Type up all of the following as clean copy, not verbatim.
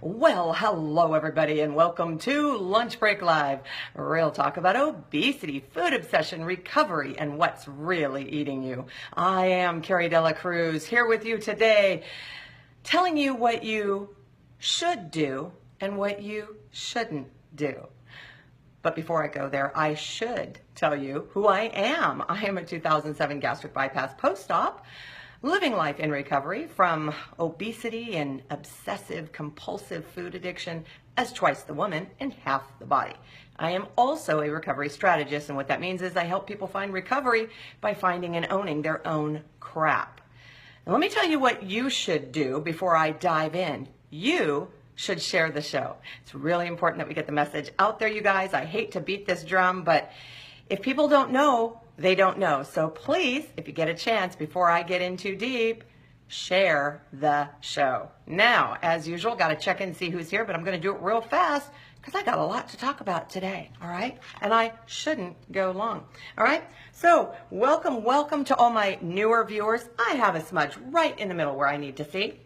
Well, hello everybody and welcome to Lunch Break Live. Real talk about obesity, food obsession, recovery, and what's really eating you. I am Cari here with you today, telling you what you should do and what you shouldn't do. But before I go there, I should tell you who I am. I am a 2007 gastric bypass post-op, living life in recovery from obesity and obsessive compulsive food addiction as twice the woman and half the body. I am also a recovery strategist, and what that means is I help people find recovery by finding and owning their own crap. And let me tell you what you should do before I dive in. You should share the show. It's really important that we get the message out there, you guys. I hate to beat this drum, but if people don't know, they don't know. So please, if you get a chance, before I get in too deep, share the show. Now, as usual, got to check in and see who's here, but I'm going to do it real fast because I got a lot to talk about today, all right? And I shouldn't go long, all right? So welcome to all my newer viewers. I have a smudge right in the middle where I need to see.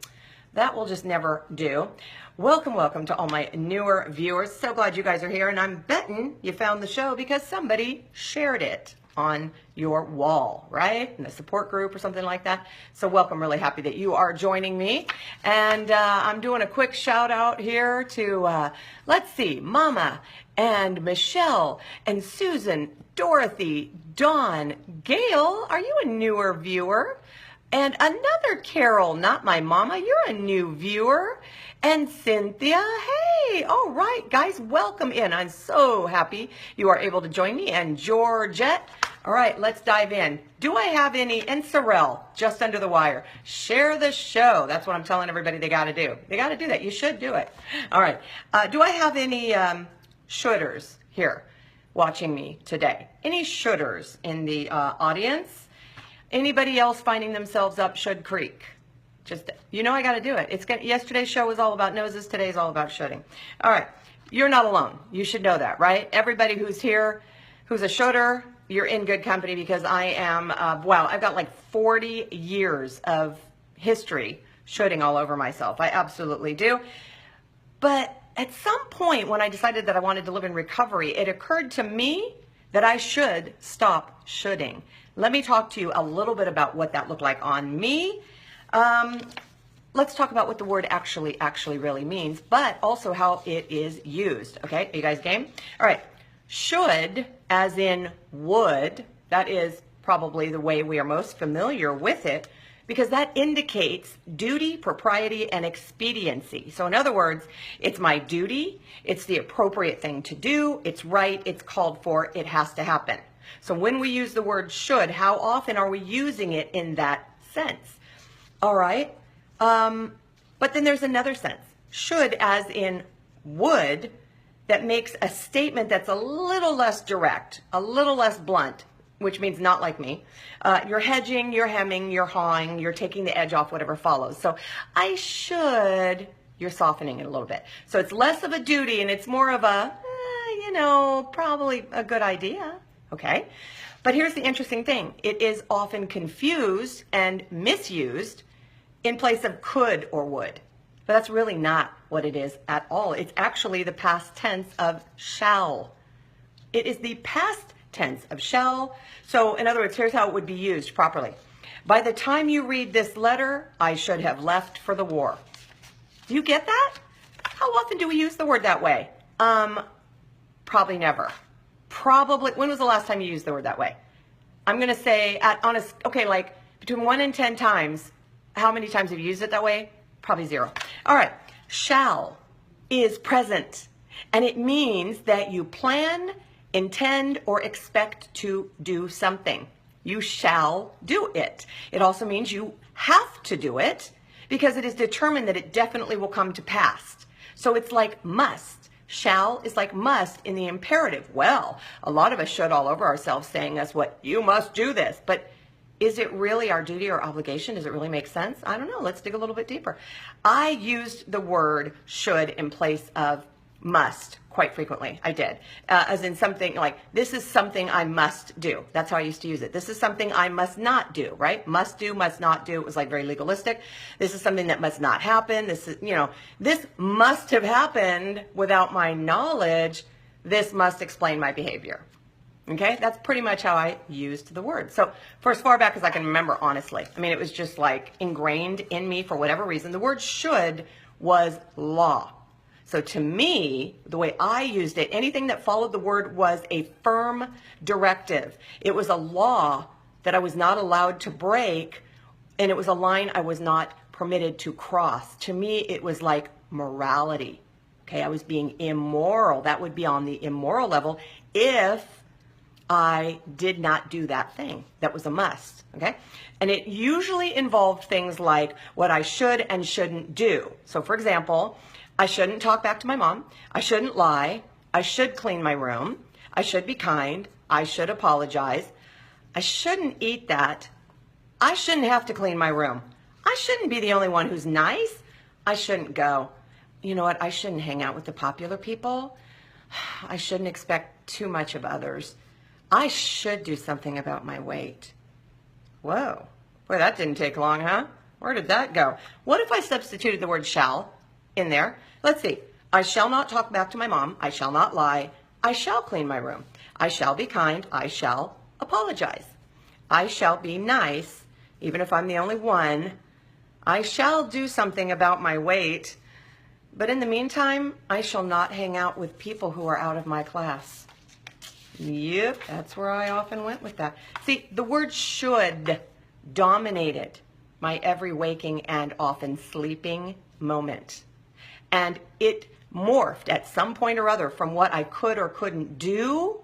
That will just never do. Welcome to all my newer viewers. So glad you guys are here, and I'm betting you found the show because somebody shared it on your wall, right? In a support group or something like that. So welcome, really happy that you are joining me. And I'm doing a quick shout out here to, let's see, Mama and Michelle and Susan, Dorothy, Dawn, Gail, are you a newer viewer? And another Carol, not my mama, you're a new viewer. And Cynthia, hey, all right, guys, welcome in. I'm so happy you are able to join me. And Georgette, all right, let's dive in. Do I have any, and Sorrel, just under the wire, share the show. That's what I'm telling everybody they got to do. They got to do that. You should do it. All right, do I have any shoulders here watching me today? Any shoulders in the audience? Anybody else finding themselves up Should Creek? Just, you know I got to do it. Yesterday's show was all about noses. Today's all about shoulding. All right. You're not alone. You should know that, right? Everybody who's here, who's a shoulder, you're in good company because I am, wow, I've got like 40 years of history shoulding all over myself. I absolutely do. But at some point when I decided that I wanted to live in recovery, it occurred to me that I should stop shoulding. Let me talk to you a little bit about what that looked like on me. Let's talk about what the word actually really means, but also how it is used. Okay, are you guys game? All right, should, as in would, that is probably the way we are most familiar with it, because that indicates duty, propriety, and expediency. So in other words, it's my duty, it's the appropriate thing to do, it's right, it's called for, it has to happen. So when we use the word should, how often are we using it in that sense? All right. But then there's another sense. Should, as in would, that makes a statement that's a little less direct, a little less blunt, which means not like me. You're hedging, you're hemming, you're hawing, you're taking the edge off whatever follows. So I should, you're softening it a little bit. So it's less of a duty and it's more of a, probably a good idea. Okay. But here's the interesting thing. It is often confused and misused in place of could or would. But that's really not what it is at all. It's actually the past tense of shall. It is the past tense of shall. So in other words, here's how it would be used properly. By the time you read this letter, I should have left for the war. Do you get that? How often do we use the word that way? Probably never. Probably, when was the last time you used the word that way? I'm going to say like between 1 and 10 times. How many times have you used it that way? Probably 0. All right. Shall is present, and it means that you plan, intend, or expect to do something. You shall do it. It also means you have to do it because it is determined that it definitely will come to pass. So it's like must. Shall is like must in the imperative. Well, a lot of us should all over ourselves saying us what you must do this, but is it really our duty or obligation? Does it really make sense? I don't know. Let's dig a little bit deeper. I used the word should in place of must quite frequently. I did. As in something like, this is something I must do. That's how I used to use it. This is something I must not do, right? Must do, must not do. It was like very legalistic. This is something that must not happen. This is, this must have happened without my knowledge. This must explain my behavior. Okay, that's pretty much how I used the word. So for as far back as I can remember, honestly, I mean, it was just like ingrained in me for whatever reason. The word should was law. So to me, the way I used it, anything that followed the word was a firm directive. It was a law that I was not allowed to break, and it was a line I was not permitted to cross. To me, it was like morality. Okay, I was being immoral. That would be on the immoral level if I did not do that thing. That was a must, okay? And it usually involved things like what I should and shouldn't do. So for example, I shouldn't talk back to my mom. I shouldn't lie. I should clean my room. I should be kind. I should apologize. I shouldn't eat that. I shouldn't have to clean my room. I shouldn't be the only one who's nice. I shouldn't go. You know what? I shouldn't hang out with the popular people. I shouldn't expect too much of others. I should do something about my weight. Whoa. Boy, that didn't take long, huh? Where did that go? What if I substituted the word shall in there? Let's see. I shall not talk back to my mom. I shall not lie. I shall clean my room. I shall be kind. I shall apologize. I shall be nice, even if I'm the only one. I shall do something about my weight. But in the meantime, I shall not hang out with people who are out of my class. Yep, that's where I often went with that. See, the word should dominated my every waking and often sleeping moment. And it morphed at some point or other from what I could or couldn't do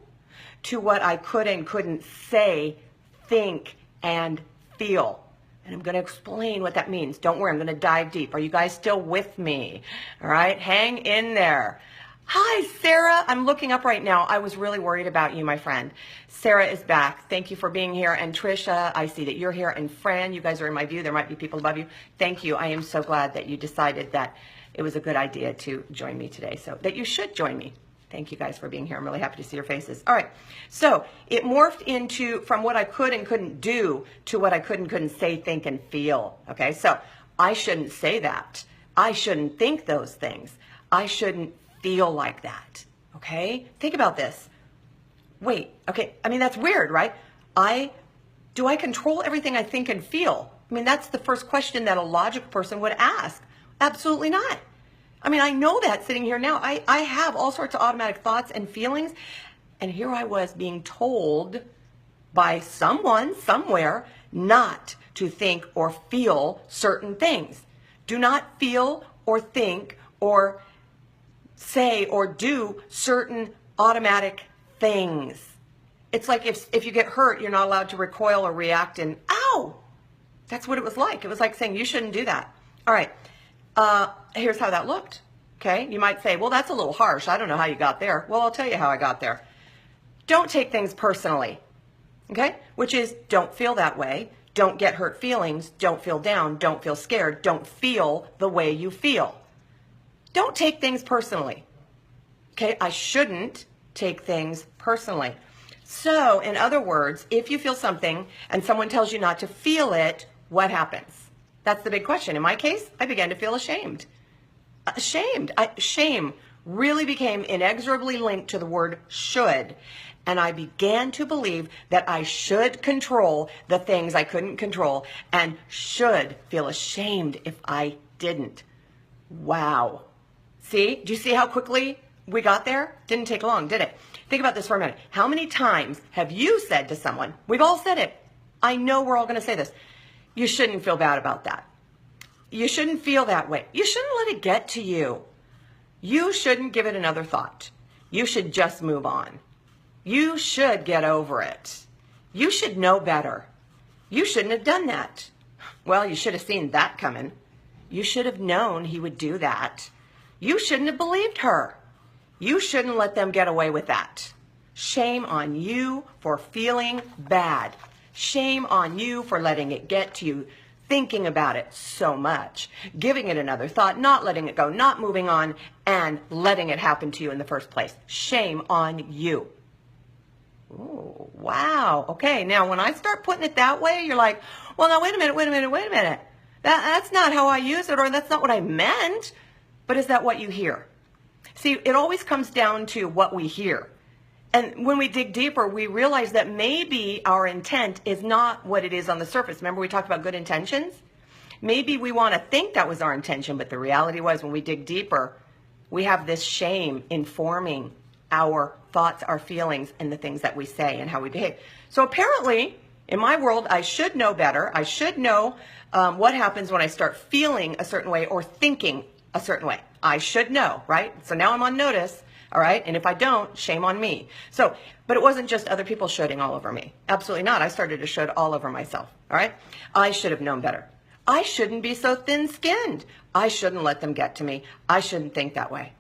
to what I could and couldn't say, think, and feel. And I'm going to explain what that means. Don't worry, I'm going to dive deep. Are you guys still with me? All right, hang in there. Hi, Sarah. I'm looking up right now. I was really worried about you, my friend. Sarah is back. Thank you for being here. And Trisha, I see that you're here. And Fran, you guys are in my view. There might be people above you. Thank you. I am so glad that you decided that it was a good idea to join me today. So that you should join me. Thank you guys for being here. I'm really happy to see your faces. All right. So it morphed into from what I could and couldn't do to what I could and couldn't say, think, and feel. Okay. So I shouldn't say that. I shouldn't think those things. I shouldn't feel like that. Okay. Think about this. Wait. Okay. I mean, that's weird, right? Do I control everything I think and feel? I mean, that's the first question that a logical person would ask. Absolutely not. I mean, I know that sitting here now. I have all sorts of automatic thoughts and feelings. And here I was being told by someone, somewhere, not to think or feel certain things. Do not feel or think or say or do certain automatic things. It's like if you get hurt, you're not allowed to recoil or react and, ow! That's what it was like. It was like saying, you shouldn't do that. All right. Here's how that looked. Okay. You might say, well, that's a little harsh. I don't know how you got there. Well, I'll tell you how I got there. Don't take things personally. Okay. Which is don't feel that way. Don't get hurt feelings. Don't feel down. Don't feel scared. Don't feel the way you feel. Don't take things personally. Okay. I shouldn't take things personally. So in other words, if you feel something and someone tells you not to feel it, what happens? That's the big question. In my case, I began to feel ashamed. Shame really became inexorably linked to the word should. And I began to believe that I should control the things I couldn't control and should feel ashamed if I didn't. Wow. See? Do you see how quickly we got there? Didn't take long, did it? Think about this for a minute. How many times have you said to someone, we've all said it. I know we're all going to say this. You shouldn't feel bad about that. You shouldn't feel that way. You shouldn't let it get to you. You shouldn't give it another thought. You should just move on. You should get over it. You should know better. You shouldn't have done that. Well, you should have seen that coming. You should have known he would do that. You shouldn't have believed her. You shouldn't let them get away with that. Shame on you for feeling bad. Shame on you for letting it get to you thinking about it so much, giving it another thought, not letting it go, not moving on, and letting it happen to you in the first place. Shame on you. Ooh, wow. Okay, now when I start putting it that way, you're like, well, now wait a minute. That's not how I use it, or that's not what I meant. But is that what you hear? See, it always comes down to what we hear. And when we dig deeper, we realize that maybe our intent is not what it is on the surface. Remember we talked about good intentions? Maybe we want to think that was our intention, but the reality was when we dig deeper, we have this shame informing our thoughts, our feelings, and the things that we say and how we behave. So apparently, in my world, I should know better. I should know what happens when I start feeling a certain way or thinking a certain way. I should know, right? So now I'm on notice, all right? And if I don't, shame on me. So, but it wasn't just other people shoulding all over me. Absolutely not. I started to should all over myself, all right? I should have known better. I shouldn't be so thin-skinned. I shouldn't let them get to me. I shouldn't think that way.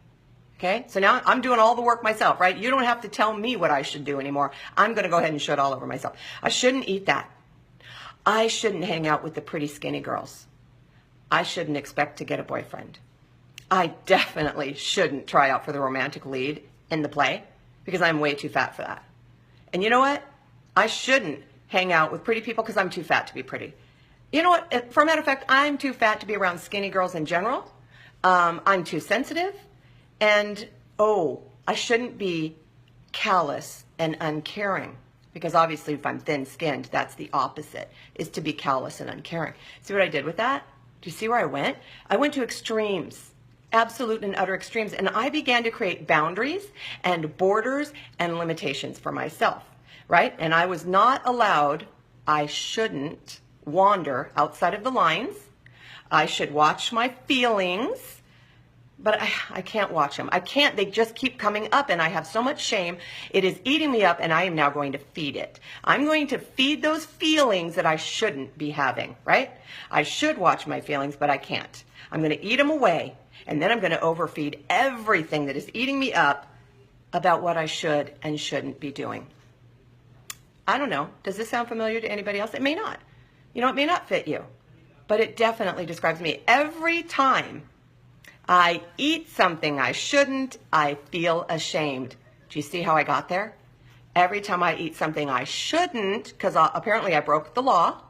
Okay, so now I'm doing all the work myself, right? You don't have to tell me what I should do anymore. I'm going to go ahead and should all over myself. I shouldn't eat that. I shouldn't hang out with the pretty skinny girls. I shouldn't expect to get a boyfriend. I definitely shouldn't try out for the romantic lead in the play because I'm way too fat for that. And you know what? I shouldn't hang out with pretty people because I'm too fat to be pretty. You know what? For a matter of fact, I'm too fat to be around skinny girls in general. I'm too sensitive. And, I shouldn't be callous and uncaring because obviously if I'm thin-skinned, that's the opposite, is to be callous and uncaring. See what I did with that? Do you see where I went? I went to extremes, absolute and utter extremes, and I began to create boundaries and borders and limitations for myself, right? And I was not allowed, I shouldn't wander outside of the lines. I should watch my feelings. But I can't watch them. I can't. They just keep coming up, and I have so much shame. It is eating me up, and I am now going to feed it. I'm going to feed those feelings that I shouldn't be having, right? I should watch my feelings, but I can't. I'm going to eat them away, and then I'm going to overfeed everything that is eating me up about what I should and shouldn't be doing. I don't know. Does this sound familiar to anybody else? It may not. You know, it may not fit you, but it definitely describes me. Every time I eat something I shouldn't, I feel ashamed. Do you see how I got there? Every time I eat something I shouldn't, because apparently I broke the law,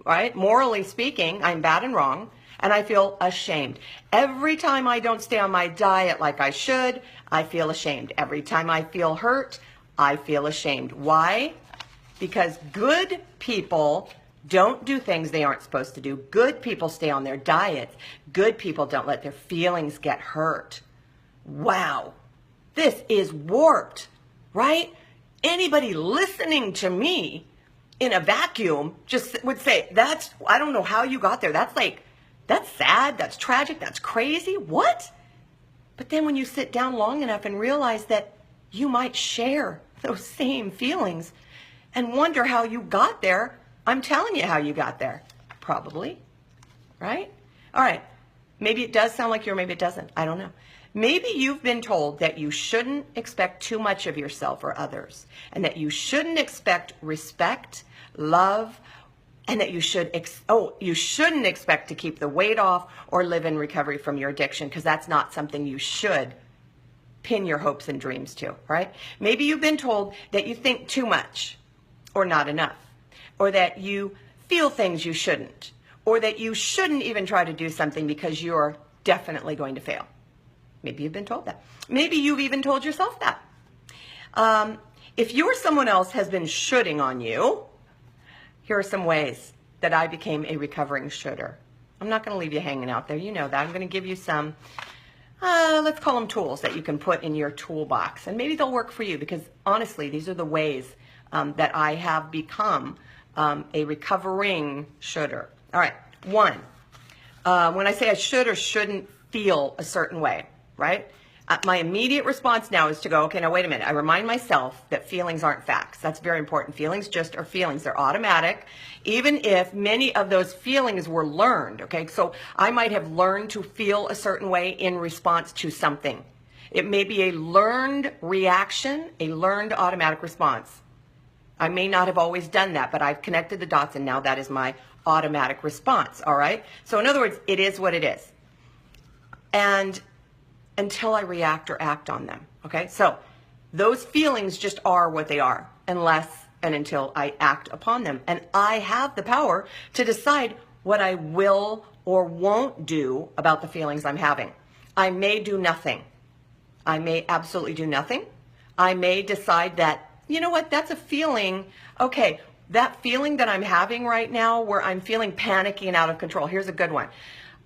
right? Morally speaking, I'm bad and wrong, and I feel ashamed. Every time I don't stay on my diet like I should, I feel ashamed. Every time I feel hurt, I feel ashamed. Why? Because good people don't do things they aren't supposed to do. Good people stay on their diets. Good people don't let their feelings get hurt. Wow. This is warped, right? Anybody listening to me in a vacuum just would say, I don't know how you got there. That's sad. That's tragic. That's crazy. What? But then when you sit down long enough and realize that you might share those same feelings and wonder how you got there, I'm telling you how you got there. Probably, right? All right. Maybe it does sound like you, or maybe it doesn't. I don't know. Maybe you've been told that you shouldn't expect too much of yourself or others, and that you shouldn't expect respect, love, and that you shouldn't expect to keep the weight off or live in recovery from your addiction, because that's not something you should pin your hopes and dreams to, right? Maybe you've been told that you think too much or not enough, or that you feel things you shouldn't, or that you shouldn't even try to do something because you're definitely going to fail. Maybe you've been told that. Maybe you've even told yourself that. If you or someone else has been shoulding on you, here are some ways that I became a recovering shouldder. I'm not going to leave you hanging out there. You know that. I'm going to give you some, let's call them tools that you can put in your toolbox. And maybe they'll work for you because, honestly, these are the ways that I have become a recovering shoulder. All right. One, when I say I should or shouldn't feel a certain way, right? My immediate response now is to go, okay, now wait a minute. I remind myself that feelings aren't facts. That's very important. Feelings just are feelings. They're automatic, even if many of those feelings were learned, okay? So I might have learned to feel a certain way in response to something. It may be a learned reaction, a learned automatic response. I may not have always done that, but I've connected the dots, and now that is my automatic response, all right? So in other words, it is what it is. And until I react or act on them, okay? So those feelings just are what they are unless and until I act upon them. And I have the power to decide what I will or won't do about the feelings I'm having. I may do nothing. I may absolutely do nothing. I may decide that, you know what, that's a feeling. Okay, that feeling that I'm having right now where I'm feeling panicky and out of control. Here's a good one.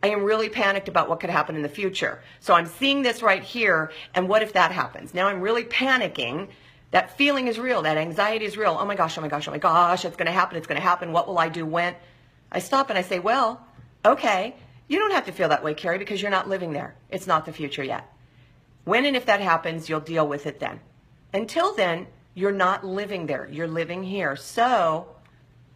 I am really panicked about what could happen in the future. So I'm seeing this right here, and what if that happens? Now I'm really panicking. That feeling is real. That anxiety is real. Oh my gosh, oh my gosh, oh my gosh, it's going to happen, it's going to happen. What will I do when? I stop and I say, well, okay, you don't have to feel that way, Cari, because you're not living there. It's not the future yet. When and if that happens, you'll deal with it then. Until then, you're not living there. You're living here. So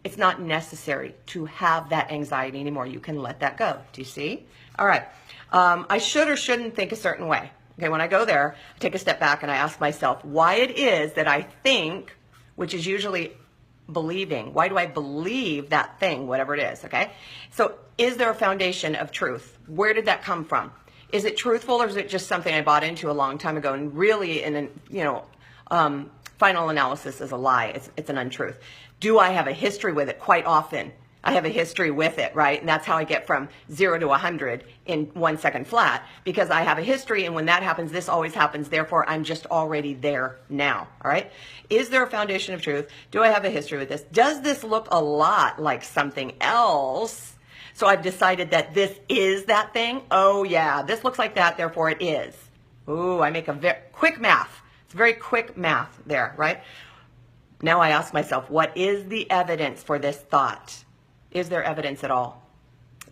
it's not necessary to have that anxiety anymore. You can let that go. Do you see? All right. I should or shouldn't think a certain way. Okay, when I go there, I take a step back and I ask myself why it is that I think, which is usually believing. Why do I believe that thing, whatever it is, okay? So is there a foundation of truth? Where did that come from? Is it truthful, or is it just something I bought into a long time ago and really final analysis is a lie. It's an untruth. Do I have a history with it? Quite often. I have a history with it, right? And that's how I get from 0 to 100 in 1 second flat, because I have a history, and when that happens, this always happens. Therefore, I'm just already there now, all right? Is there a foundation of truth? Do I have a history with this? Does this look a lot like something else? So I've decided that this is that thing. Oh, yeah, this looks like that, therefore it is. Ooh, I make a very quick math. It's very quick math there, right? Now I ask myself, what is the evidence for this thought? Is there evidence at all?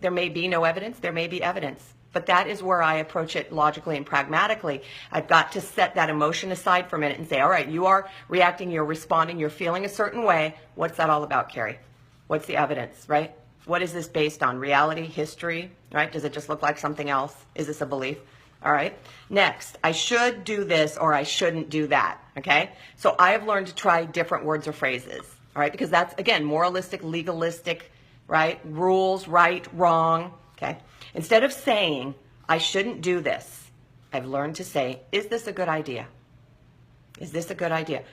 There may be no evidence. There may be evidence. But that is where I approach it logically and pragmatically. I've got to set that emotion aside for a minute and say, all right, you are reacting, you're responding, you're feeling a certain way. What's that all about, Cari? What's the evidence, right? What is this based on? Reality, history, right? Does it just look like something else? Is this a belief? All right. Next, I should do this or I shouldn't do that. Okay. So I have learned to try different words or phrases. All right. Because that's, again, moralistic, legalistic, right? Rules, right, wrong. Okay. Instead of saying, I shouldn't do this, I've learned to say, is this a good idea? Is this a good idea?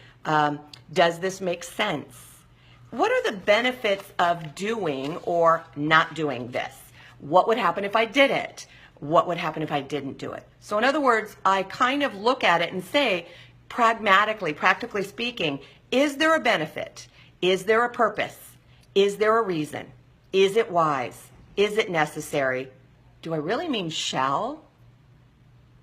Does this make sense? What are the benefits of doing or not doing this? What would happen if I did it? What would happen if I didn't do it? So in other words, I kind of look at it and say, pragmatically, practically speaking, is there a benefit? Is there a purpose? Is there a reason? Is it wise? Is it necessary? Do I really mean shall?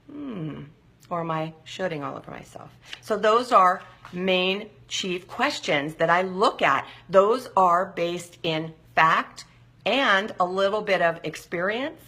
Or am I shoulding all over myself? So those are main chief questions that I look at. Those are based in fact and a little bit of experience.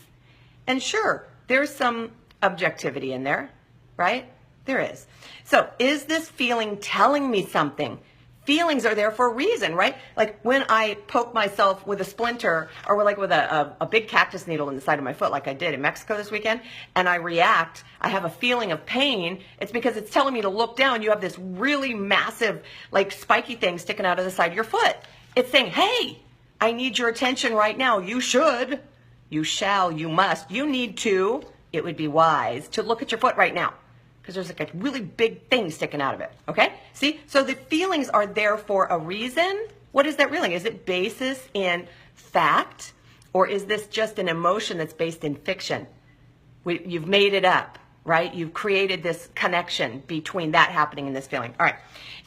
And sure, there's some objectivity in there, right? There is. So is this feeling telling me something? Feelings are there for a reason, right? Like when I poke myself with a splinter or like with a big cactus needle in the side of my foot like I did in Mexico this weekend, and I react, I have a feeling of pain, it's because it's telling me to look down. You have this really massive, like spiky thing sticking out of the side of your foot. It's saying, hey, I need your attention right now. You should, you shall, you must, you need to, it would be wise to look at your foot right now, because there's like a really big thing sticking out of it, okay? See, so the feelings are there for a reason. What is that really? Is it basis in fact, or is this just an emotion that's based in fiction? You've made it up, right? You've created this connection between that happening and this feeling. All right,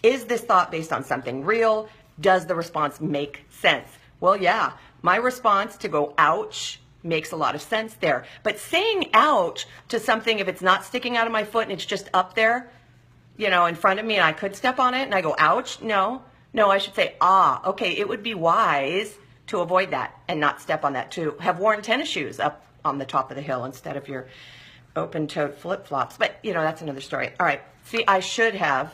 is this thought based on something real? Does the response make sense? Well, yeah, my response to go, ouch, makes a lot of sense there. But saying ouch to something, if it's not sticking out of my foot and it's just up there, you know, in front of me and I could step on it and I go, ouch, no, I should say, okay, it would be wise to avoid that and not step on that, to have worn tennis shoes up on the top of the hill instead of your open-toed flip-flops. But, you know, that's another story. All right, see, I should have,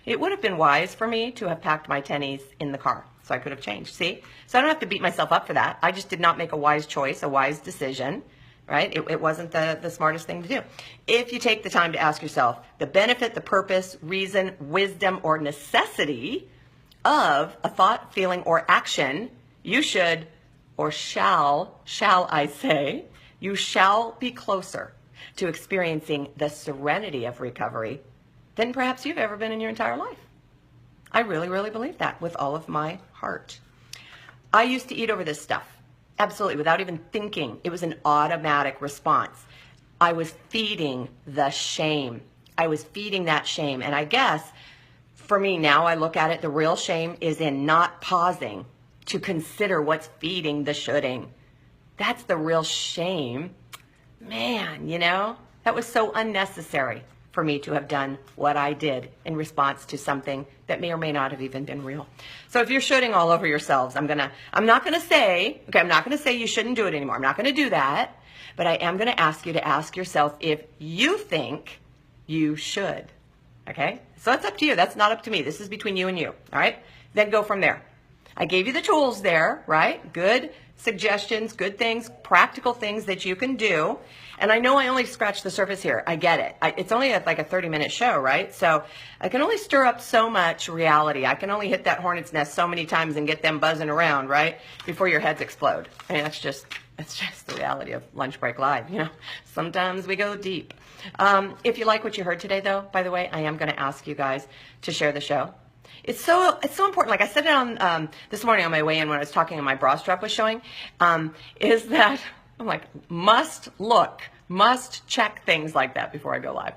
it would have been wise for me to have packed my tennies in the car. So I could have changed, see? So I don't have to beat myself up for that. I just did not make a wise choice, a wise decision, right? It wasn't the smartest thing to do. If you take the time to ask yourself the benefit, the purpose, reason, wisdom, or necessity of a thought, feeling, or action, you should, or shall I say, you shall be closer to experiencing the serenity of recovery than perhaps you've ever been in your entire life. I really, really believe that with all of my heart. I used to eat over this stuff, absolutely, without even thinking. It was an automatic response. I was feeding the shame. I was feeding that shame. And I guess for me now, I look at it, the real shame is in not pausing to consider what's feeding the shoulding. That's the real shame. Man, you know, that was so unnecessary for me to have done what I did in response to something that may or may not have even been real. So if you're shooting all over yourselves, I'm not gonna say you shouldn't do it anymore. I'm not gonna do that, but I am gonna ask you to ask yourself if you think you should, okay? So that's up to you, that's not up to me. This is between you and you, all right? Then go from there. I gave you the tools there, right? Good suggestions, good things, practical things that you can do. And I know I only scratched the surface here. I get it. It's only like a 30-minute show, right? So I can only stir up so much reality. I can only hit that hornet's nest so many times and get them buzzing around, right? Before your heads explode. I mean, that's just the reality of Lunch Break Live, you know? Sometimes we go deep. If you like what you heard today, though, by the way, I am going to ask you guys to share the show. It's so important. Like I said it on this morning on my way in when I was talking and my bra strap was showing, is that I'm like, must check things like that before I go live.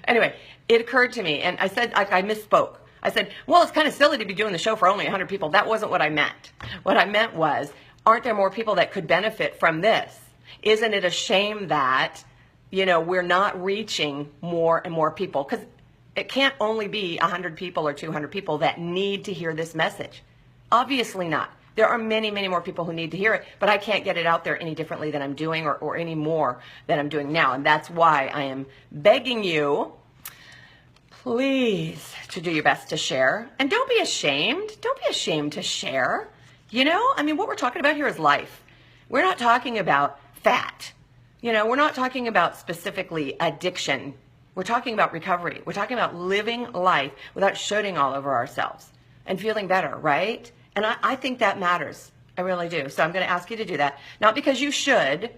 Anyway, it occurred to me, and I said, I misspoke. I said, well, it's kind of silly to be doing the show for only 100 people. That wasn't what I meant. What I meant was, aren't there more people that could benefit from this? Isn't it a shame that, you know, we're not reaching more and more people? Because it can't only be 100 people or 200 people that need to hear this message. Obviously not. There are many, many more people who need to hear it, but I can't get it out there any differently than I'm doing or any more than I'm doing now. And that's why I am begging you, please, to do your best to share. And don't be ashamed. Don't be ashamed to share. You know, I mean, what we're talking about here is life. We're not talking about fat. You know, we're not talking about specifically addiction. We're talking about recovery. We're talking about living life without shooting all over ourselves and feeling better, right? And I think that matters. I really do. So I'm going to ask you to do that. Not because you should,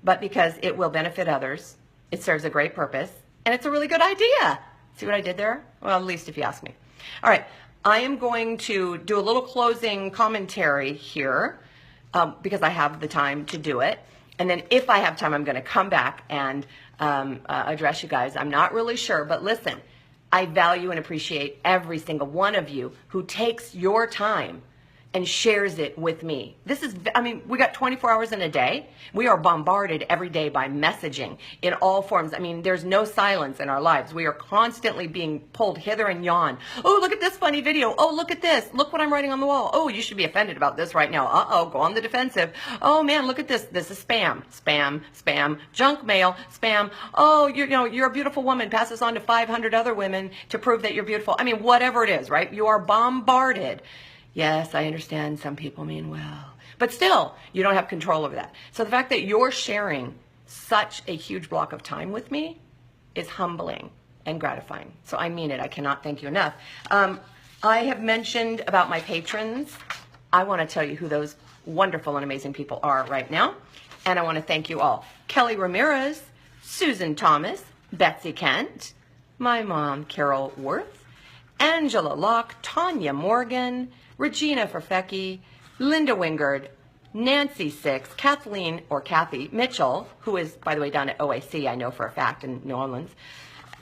but because it will benefit others. It serves a great purpose. And it's a really good idea. See what I did there? Well, at least if you ask me. All right. I am going to do a little closing commentary here because I have the time to do it. And then if I have time, I'm going to come back and address you guys. I'm not really sure, but listen, I value and appreciate every single one of you who takes your time and shares it with me. This is, I mean, we got 24 hours in a day. We are bombarded every day by messaging in all forms. I mean, there's no silence in our lives. We are constantly being pulled hither and yon. Oh, look at this funny video. Oh, look at this. Look what I'm writing on the wall. Oh, you should be offended about this right now. Uh-oh, go on the defensive. Oh man, look at this. This is spam, spam, spam, junk mail, spam. Oh, you're a beautiful woman. Pass this on to 500 other women to prove that you're beautiful. I mean, whatever it is, right? You are bombarded. Yes, I understand some people mean well, but still, you don't have control over that. So the fact that you're sharing such a huge block of time with me is humbling and gratifying. So I mean it. I cannot thank you enough. I have mentioned about my patrons. I want to tell you who those wonderful and amazing people are right now. And I want to thank you all. Kelly Ramirez, Susan Thomas, Betsy Kent, my mom, Carol Worth, Angela Locke, Tanya Morgan, Regina Ferfecki, Linda Wingard, Nancy Six, Kathleen or Kathy Mitchell, who is, by the way, down at OAC, I know for a fact, in New Orleans,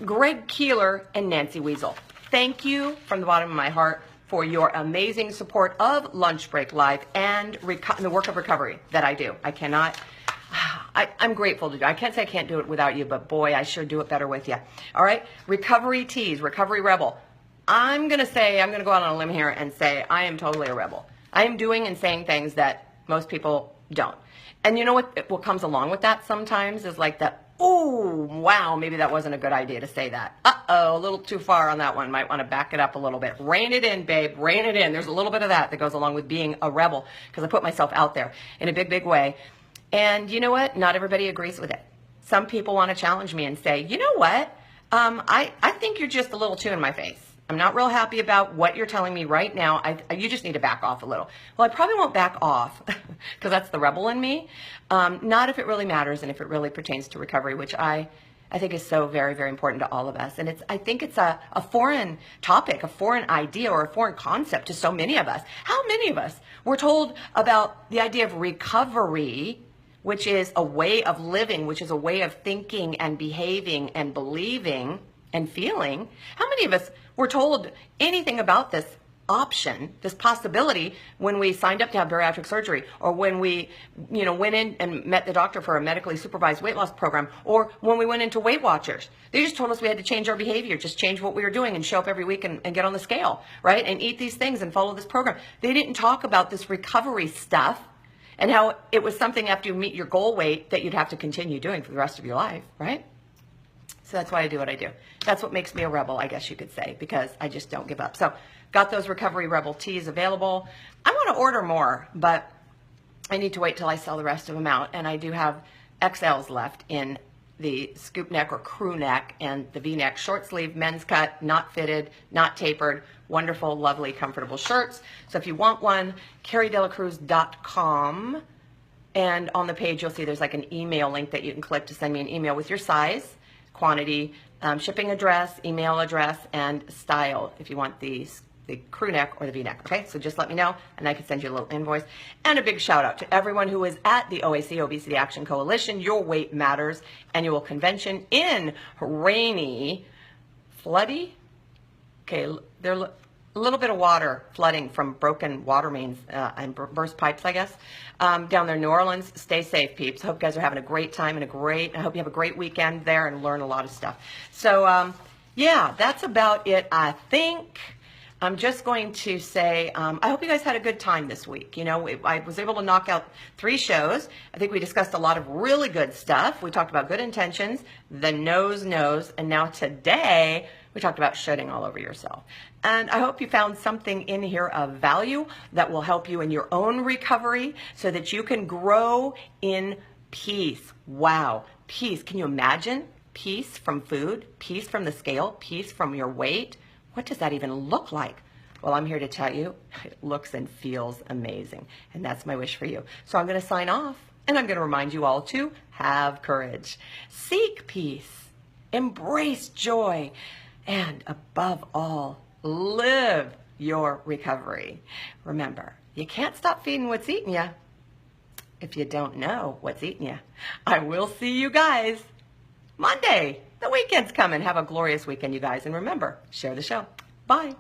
Greg Keeler, and Nancy Weasel. Thank you from the bottom of my heart for your amazing support of Lunch Break Live and the work of recovery that I do. I cannot... I'm grateful to do. I can't say I can't do it without you, but boy, I sure do it better with you. All right, Recovery Tease, Recovery Rebel. I'm going to go out on a limb here and say I am totally a rebel. I am doing and saying things that most people don't. And you know what comes along with that sometimes is like that, oh, wow, maybe that wasn't a good idea to say that. Uh-oh, a little too far on that one. Might want to back it up a little bit. Rein it in, babe, rein it in. There's a little bit of that goes along with being a rebel because I put myself out there in a big, big way. And you know what? Not everybody agrees with it. Some people want to challenge me and say, you know what? I think you're just a little too in my face. I'm not real happy about what you're telling me right now. You just need to back off a little. Well, I probably won't back off because that's the rebel in me. Not if it really matters and if it really pertains to recovery, which I think is so very, very important to all of us. And I think it's a foreign topic, a foreign idea, or a foreign concept to so many of us. How many of us were told about the idea of recovery, which is a way of living, which is a way of thinking and behaving and believing and feeling? How many of us were told anything about this option, this possibility, when we signed up to have bariatric surgery, or when we, went in and met the doctor for a medically supervised weight loss program, or when we went into Weight Watchers? They just told us we had to change our behavior, just change what we were doing and show up every week and get on the scale, right? And eat these things and follow this program. They didn't talk about this recovery stuff and how it was something after you meet your goal weight that you'd have to continue doing for the rest of your life, right? So that's why I do what I do. That's what makes me a rebel, I guess you could say, because I just don't give up. So got those Recovery Rebel teas available. I want to order more, but I need to wait till I sell the rest of them out. And I do have XLs left in the scoop neck or crew neck and the V-neck short sleeve, men's cut, not fitted, not tapered, wonderful, lovely, comfortable shirts. So if you want one, CariDelaCruz.com. And on the page, you'll see there's like an email link that you can click to send me an email with your size, quantity, shipping address, email address, and style if you want the crew neck or the V-neck. Okay, so just let me know and I can send you a little invoice. And a big shout out to everyone who is at the OAC, Obesity Action Coalition, Your Weight Matters annual convention in rainy, floody, okay, there's a little bit of water flooding from broken water mains and burst pipes, I guess, down there in New Orleans. Stay safe, peeps. Hope you guys are having a great time and I hope you have a great weekend there and learn a lot of stuff. So, yeah, that's about it, I think. I'm just going to say, I hope you guys had a good time this week. I was able to knock out 3 shows. I think we discussed a lot of really good stuff. We talked about good intentions, the nose, and now today we talked about shitting all over yourself. And I hope you found something in here of value that will help you in your own recovery so that you can grow in peace. Wow, peace. Can you imagine peace from food, peace from the scale, peace from your weight? What does that even look like? Well, I'm here to tell you, it looks and feels amazing. And that's my wish for you. So I'm going to sign off, and I'm going to remind you all to have courage, seek peace, embrace joy, and above all, live your recovery. Remember, you can't stop feeding what's eating you if you don't know what's eating you. I will see you guys Monday. The weekend's coming. Have a glorious weekend, you guys. And remember, share the show. Bye.